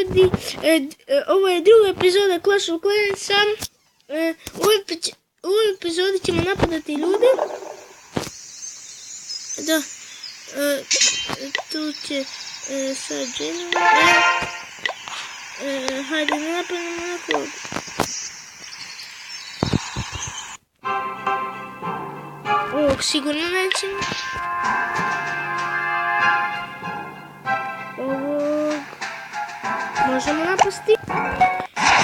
ljudi, ovo je druga epizoda Clash of Clansa. U ovoj epizodi ćemo napadati ljude. Da, tu će sad Džinovi. Hajde, napadnemo nekog. Ovog sigurno nećemo. Ovog možemo napasti.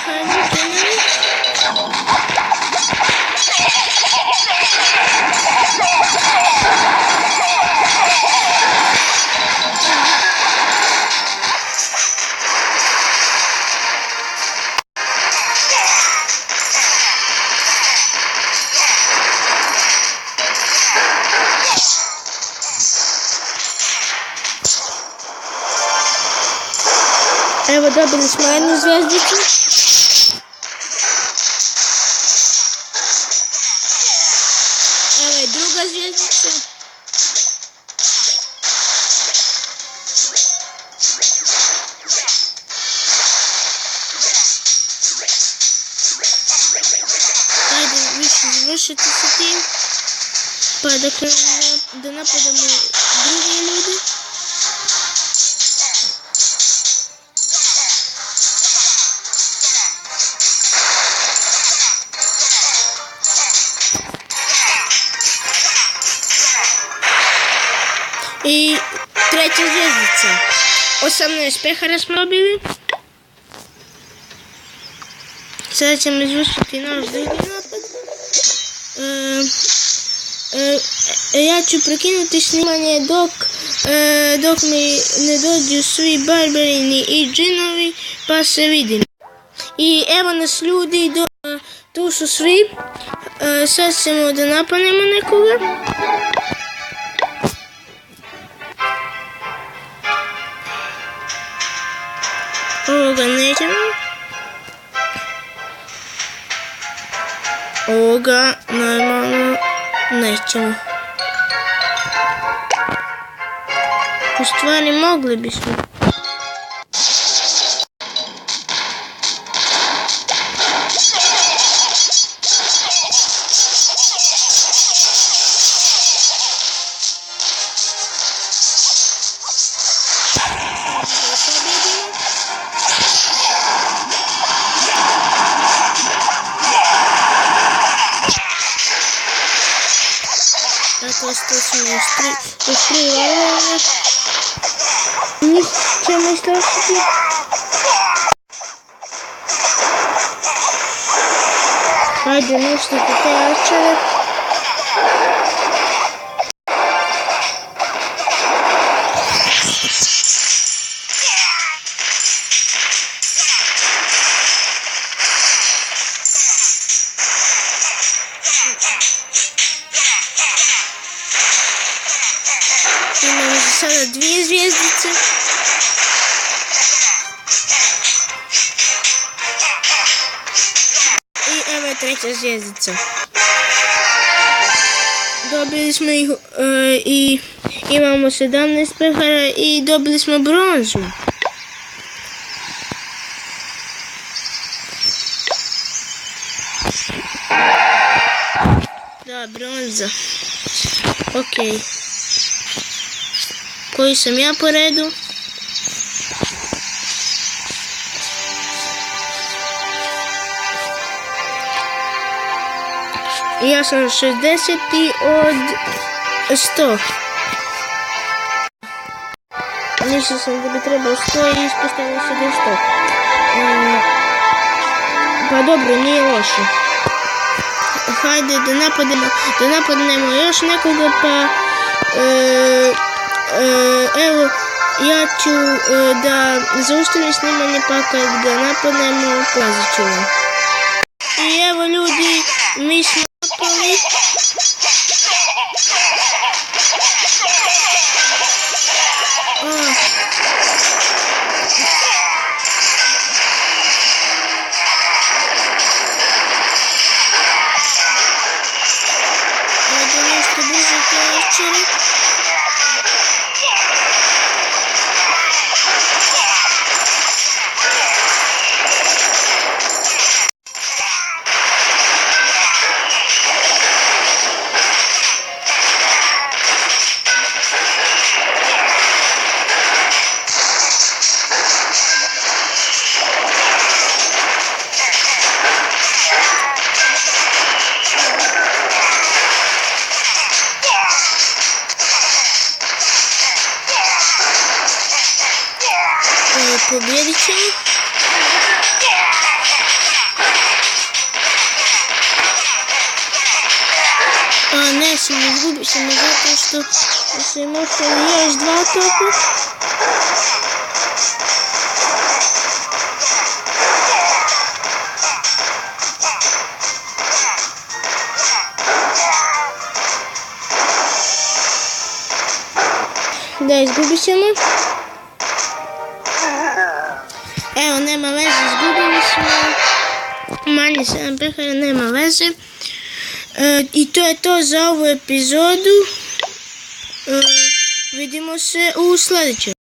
Hajde, Džinovi. Evo, dobili smo jednu zvijezdicu. Evo je druga zvijezdica. Ajde više završiti sa tim. Pa da napadamo druge ljude. I treća zvijezdica. 18 pehara smo dobili. Sada ćemo izvršiti naš drugi napad. Ja ću prekinuti snimanje dok mi ne dođu svi barbarini i džinovi, pa se vidimo. I evo nas ljudi, tu su svi. Sad ćemo da napadnemo nekoga. Ovoga nećemo. Ovoga normalno nećemo. U stvari mogli bismo. Tako što smo još tri valove. Njih ćemo istrašiti. Hajde, ništite te arčare. Imamo za sada dvije zvijezdice. I evo je treća zvijezdica. Dobili smo ih i imamo 17 pehara i dobili smo bronzu. Da, bronza. Ok. Koji sam ja po redu? Ja sam 60 od 100. Mislio sam da bi trebao 100 i ispostavio se da je 100. Pa dobro, nije loše. Hajde da napadnemo još nekoga, pa evo, ja ću da zaustavim snimanje, pa kad ga napadnemo, pazit ću vam. I evo ljudi, mi smo napali. Ajde nešto brzo to iščeli. Pobjedit ćemo. A ne, izgubit ćemo zato što su im ostali još 2 topa. Da, izgubit ćemo. Evo, nema veze, izgubili smo. Manje 7 pehara, nema veze. I to je to za ovu epizodu. Vidimo se u sljedećoj.